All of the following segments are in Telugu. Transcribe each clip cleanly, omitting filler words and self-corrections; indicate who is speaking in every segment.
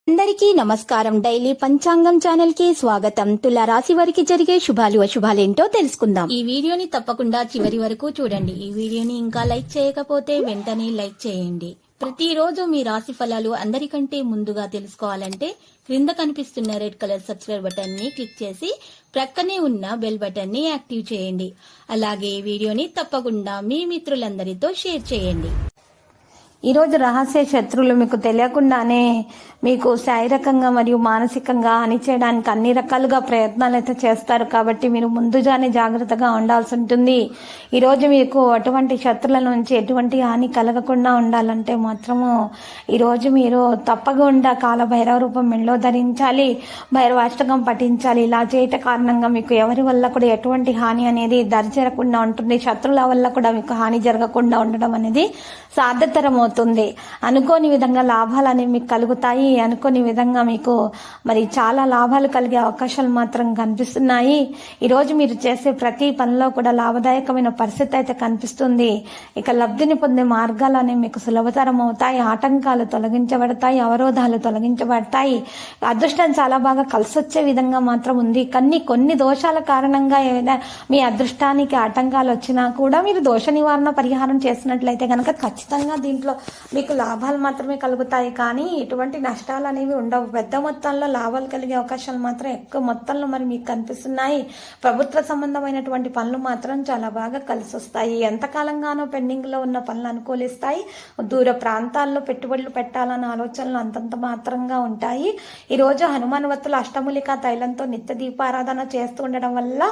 Speaker 1: అందరికీ నమస్కారం. డైలీ పంచాంగం ఛానల్ కి స్వాగతం. తుల రాశి వారికి జరిగే శుభాలు అశుభాలేంటో తెలుసుకుందాం. ఈ వీడియోని తప్పకుండా చివరి వరకు చూడండి. ఈ వీడియోని ఇంకా లైక్ చేయకపోతే వెంటనే లైక్ చేయండి. ప్రతిరోజు మీ రాశి ఫలాలు అందరికంటే ముందుగా తెలుసుకోవాలంటే క్రింద కనిపిస్తున్న రెడ్ కలర్ సబ్స్క్రైబ్ బటన్ ని క్లిక్ చేసి ప్రక్కనే ఉన్న బెల్ బటన్ ని యాక్టివ్ చేయండి. అలాగే ఈ వీడియోని తప్పకుండా మీ మిత్రులందరితో షేర్ చేయండి.
Speaker 2: ఈరోజు రహస్య శత్రువులు మీకు తెలియకుండానే మీకు శారీరకంగా మరియు మానసికంగా హాని చేయడానికి అన్ని రకాలుగా ప్రయత్నాలు అయితే చేస్తారు. కాబట్టి మీరు ముందుగానే జాగ్రత్తగా ఉండాల్సి ఉంటుంది. ఈరోజు మీకు అటువంటి శత్రువుల నుంచి ఎటువంటి హాని కలగకుండా ఉండాలంటే మాత్రము ఈరోజు మీరు తప్పకుండా కాలభైరవ రూపం మెళ్ళో ధరించాలి, భైరవాష్టకం పఠించాలి. ఇలా చేయట కారణంగా మీకు ఎవరి వల్ల కూడా ఎటువంటి హాని అనేది దరిచేరకుండా ఉంటుంది. శత్రువుల వల్ల కూడా మీకు హాని జరగకుండా ఉండడం అనేది సాధ్యతరం అవుతుంది. అనుకోని విధంగా లాభాలు అనేవి మీకు కలుగుతాయి. అనుకోని విధంగా మీకు మరి చాలా లాభాలు కలిగే అవకాశాలు మాత్రం కనిపిస్తున్నాయి. ఈరోజు మీరు చేసే ప్రతి పనిలో కూడా లాభదాయకమైన పరిస్థితి అయితే కనిపిస్తుంది. ఇక లబ్ధిని పొందే మార్గాలు అనేవి మీకు సులభతరం అవుతాయి. ఆటంకాలు తొలగించబడతాయి, అవరోధాలు తొలగించబడతాయి. అదృష్టం చాలా బాగా కలిసి వచ్చే విధంగా మాత్రం ఉంది. కానీ కొన్ని దోషాల కారణంగా ఏదైనా మీ అదృష్టానికి ఆటంకాలు వచ్చినా కూడా మీరు దోష నివారణ పరిహారం చేసినట్లయితే కనుక ఖచ్చితంగా దీంట్లో మీకు లాభాలు మాత్రమే కలుగుతాయి. కానీ ఎటువంటి నష్టాలు అనేవి ఉండవు. పెద్ద మొత్తంలో లాభాలు కలిగే అవకాశాలు మాత్రం ఎక్కువ మొత్తంలో మరి మీకు కనిపిస్తున్నాయి. ప్రభుత్వ సంబంధమైనటువంటి పనులు మాత్రం చాలా బాగా కలిసి వస్తాయి. ఎంతకాలంగానో పెండింగ్ లో ఉన్న పనులు అనుకూలిస్తాయి. దూర ప్రాంతాల్లో పెట్టుబడులు పెట్టాలన్న ఆలోచనలు అంతంత మాత్రంగా ఉంటాయి. ఈ రోజు హనుమానవత్తులు అష్టమూలికా తైలంతో నిత్య దీపారాధన చేస్తూ ఉండడం వల్ల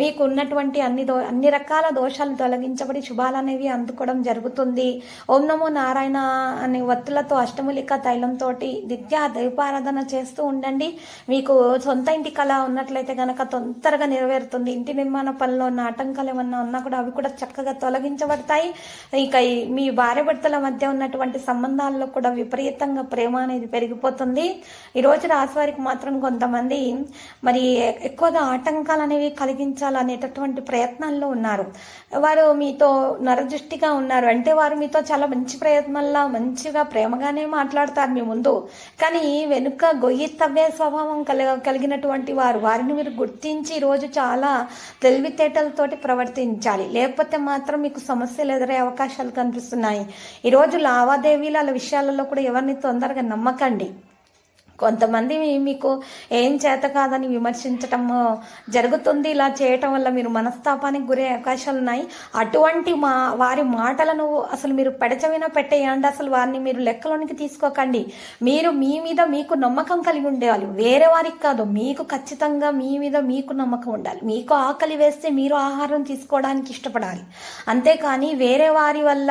Speaker 2: మీకు ఉన్నటువంటి అన్ని రకాల దోషాలు తొలగించబడి శుభాలు అనేవి అందుకోవడం జరుగుతుంది. ఓం నమో నారాయణ అనే వత్తులతో అష్టమూలికా తైలంతో నిత్య దీపారాధన చేస్తూ ఉండండి. మీకు సొంత ఇంటి కళ ఉన్నట్లయితే గనక తొందరగా నెరవేరుతుంది. ఇంటి నిర్మాణ పనిలో ఉన్న ఆటంకాలు ఏమన్నా ఉన్నా కూడా అవి కూడా చక్కగా తొలగించబడతాయి. ఇక మీ భార్య భర్తల మధ్య ఉన్నటువంటి సంబంధాల్లో కూడా విపరీతంగా ప్రేమ అనేది పెరిగిపోతుంది. ఈరోజు రాశి వారికి మాత్రం కొంతమంది మరి ఎక్కువగా ఆటంకాలు అనేవి కలిగించాలనేటటువంటి ప్రయత్నాల్లో ఉన్నారు. వారు మీతో నరదృష్టిగా ఉన్నారు. అంటే వారు మీతో చాలా మంచి ప్రయత్నాల్లో మంచిగా ప్రేమగానే మాట్లాడతారు మీ ముందు. కానీ వెనుక గొయ్యి తవ్వే స్వభావం కలిగినటువంటి వారిని మీరు గుర్తించి ఈరోజు చాలా తెలివితేటలతోటి ప్రవర్తించాలి. లేకపోతే మాత్రం మీకు సమస్యలు ఎదురయ్యే అవకాశాలు కనిపిస్తున్నాయి. ఈరోజు లావాదేవీల విషయాలలో కూడా ఎవరిని తొందరగా నమ్మకండి. కొంతమంది మీకు ఏం చేత కాదని విమర్శించటం జరుగుతుంది. ఇలా చేయటం వల్ల మీరు మనస్తాపానికి గురే అవకాశాలు ఉన్నాయి. అటువంటి వారి మాటలను అసలు మీరు పెడచవిన పెట్టేయండి. అసలు వారిని మీరు లెక్కలోనికి తీసుకోకండి. మీరు మీ మీద మీకు నమ్మకం కలిగి ఉండేవాళ్ళు, వేరే వారికి కాదు. మీకు ఖచ్చితంగా మీ మీద మీకు నమ్మకం ఉండాలి. మీకు ఆకలి వేస్తే మీరు ఆహారం తీసుకోవడానికి ఇష్టపడాలి. అంతేకాని వేరే వారి వల్ల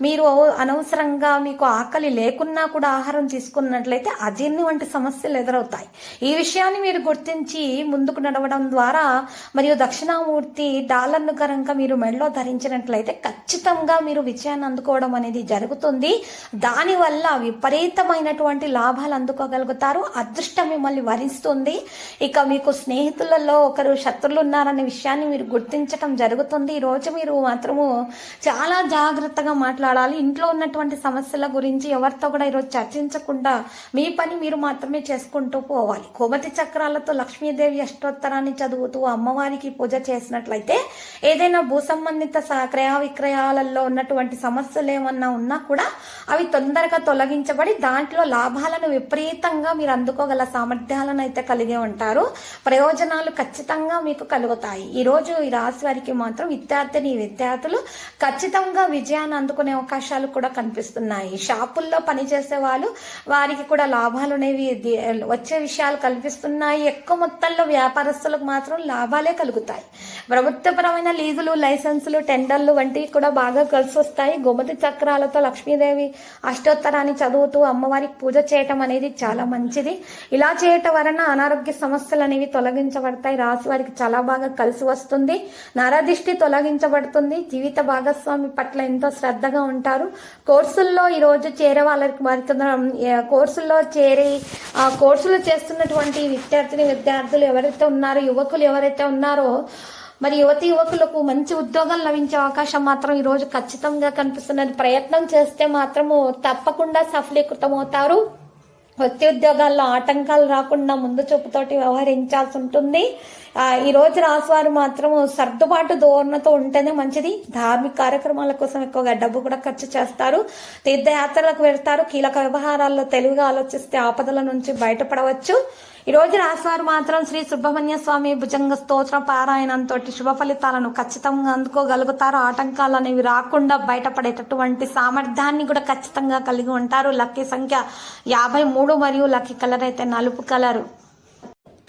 Speaker 2: మీరు అనవసరంగా మీకు ఆకలి లేకున్నా కూడా ఆహారం తీసుకున్నట్లయితే అజీర్ణి వంటి సమస్యలు ఎదురవుతాయి. ఈ విషయాన్ని మీరు గుర్తించి ముందుకు నడవడం ద్వారా మరియు దక్షిణామూర్తి డాలర్ను కనుక మీరు మెడలో ధరించినట్లయితే ఖచ్చితంగా మీరు విజయాన్ని అందుకోవడం అనేది జరుగుతుంది. దానివల్ల విపరీతమైనటువంటి లాభాలు అందుకోగలుగుతారు. అదృష్టం మిమ్మల్ని వరిస్తుంది. ఇక మీకు స్నేహితులలో ఒకరు శత్రులు ఉన్నారనే విషయాన్ని మీరు గుర్తించడం జరుగుతుంది. ఈ రోజు మీరు మాత్రము చాలా జాగ్రత్తగా మాట్లాడాలి. ఇంట్లో ఉన్నటువంటి సమస్యల గురించి ఎవరితో కూడా ఈరోజు చర్చించకుండా మీ పని మీరు మాత్రమే చేసుకుంటూ పోవాలి. కోమతి చక్రాలతో లక్ష్మీదేవి అష్టోత్తరాన్ని చదువుతూ అమ్మవారికి పూజ చేసినట్లయితే ఏదైనా భూ సంబంధిత క్రయ విక్రయాలలో ఉన్నటువంటి సమస్యలు ఏమన్నా ఉన్నా కూడా అవి తొందరగా తొలగించబడి దాంట్లో లాభాలను విపరీతంగా మీరు అందుకోగల సామర్థ్యాలను అయితే కలిగి ఉంటారు. ప్రయోజనాలు ఖచ్చితంగా మీకు కలుగుతాయి. ఈ రోజు ఈ రాశి వారికి మాత్రం విద్యార్థులు ఖచ్చితంగా విజయాన్ని అందుకునే అవకాశాలు కూడా కనిపిస్తున్నాయి. షాపుల్లో పనిచేసే వారికి కూడా లాభాలు అనేవి వచ్చే విషయాలు కల్పిస్తున్నాయి. ఎక్కువ మొత్తంలో వ్యాపారస్తులకు మాత్రం లాభాలే కలుగుతాయి. ప్రభుత్వపరమైన లీజులు, లైసెన్సులు, టెండర్లు వంటివి కూడా బాగా కలిసి వస్తాయి. గోమతి చక్రాలతో లక్ష్మీదేవి అష్టోత్తరాన్ని చదువుతూ అమ్మవారికి పూజ చేయటం అనేది చాలా మంచిది. ఇలా చేయటం వలన అనారోగ్య సమస్యలు అనేవి తొలగించబడతాయి. రాశి వారికి చాలా బాగా కలిసి వస్తుంది. నరదిష్టి తొలగించబడుతుంది. జీవిత భాగస్వామి పట్ల ఎంతో శ్రద్ధగా ఉంటారు. కోర్సుల్లో ఈరోజు చేరే కోర్సుల్లో చేరి కోర్సులు చేస్తున్నటువంటి విద్యార్థులు ఎవరైతే ఉన్నారో, యువకులు ఎవరైతే ఉన్నారో మరి యువకులకు మంచి ఉద్యోగం లభించే అవకాశం మాత్రం ఈ రోజు ఖచ్చితంగా కనిపిస్తున్నది. ప్రయత్నం చేస్తే మాత్రము తప్పకుండా సఫలీకృతం అవుతారు. వృత్తి ఉద్యోగాల్లో ఆటంకాలు రాకుండా ముందు చూపుతోటి వ్యవహరించాల్సి ఉంటుంది. ఈ రోజు రాశివారు మాత్రం సర్దుబాటు ధోరణితో ఉంటేనే మంచిది. ధార్మిక కార్యక్రమాల కోసం ఎక్కువగా డబ్బు కూడా ఖర్చు చేస్తారు. తీర్థయాత్రలకు వెళ్తారు. కీలక వ్యవహారాల్లో తెలివిగా ఆలోచిస్తే ఆపదల నుంచి బయటపడవచ్చు. ఈ రోజు రాశివారు మాత్రం శ్రీ సుబ్రహ్మణ్య స్వామి భుజంగ స్తోత్ర పారాయణంతో శుభ ఫలితాలను ఖచ్చితంగా అందుకోగలుగుతారు. ఆటంకాలు అనేవి రాకుండా బయటపడేటటువంటి సామర్థ్యాన్ని కూడా ఖచ్చితంగా కలిగి ఉంటారు. లక్కీ సంఖ్య 53 మరియు లక్కీ కలర్ అయితే నలుపు కలరు.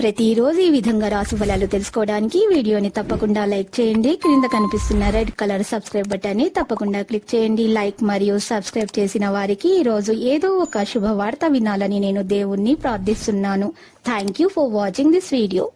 Speaker 1: ప్రతిరోజు ఈ విధంగా రాశి ఫలాలు తెలుసుకోవడానికి వీడియోని తప్పకుండా లైక్ చేయండి. క్రింద కనిపిస్తున్న రెడ్ కలర్ సబ్స్క్రైబ్ బటన్ ని తప్పకుండా క్లిక్ చేయండి. లైక్ మరియు సబ్స్క్రైబ్ చేసిన వారికి ఈ రోజు ఏదో ఒక శుభవార్త వినాలని నేను దేవుణ్ణి ప్రార్థిస్తున్నాను. Thank you for watching this video.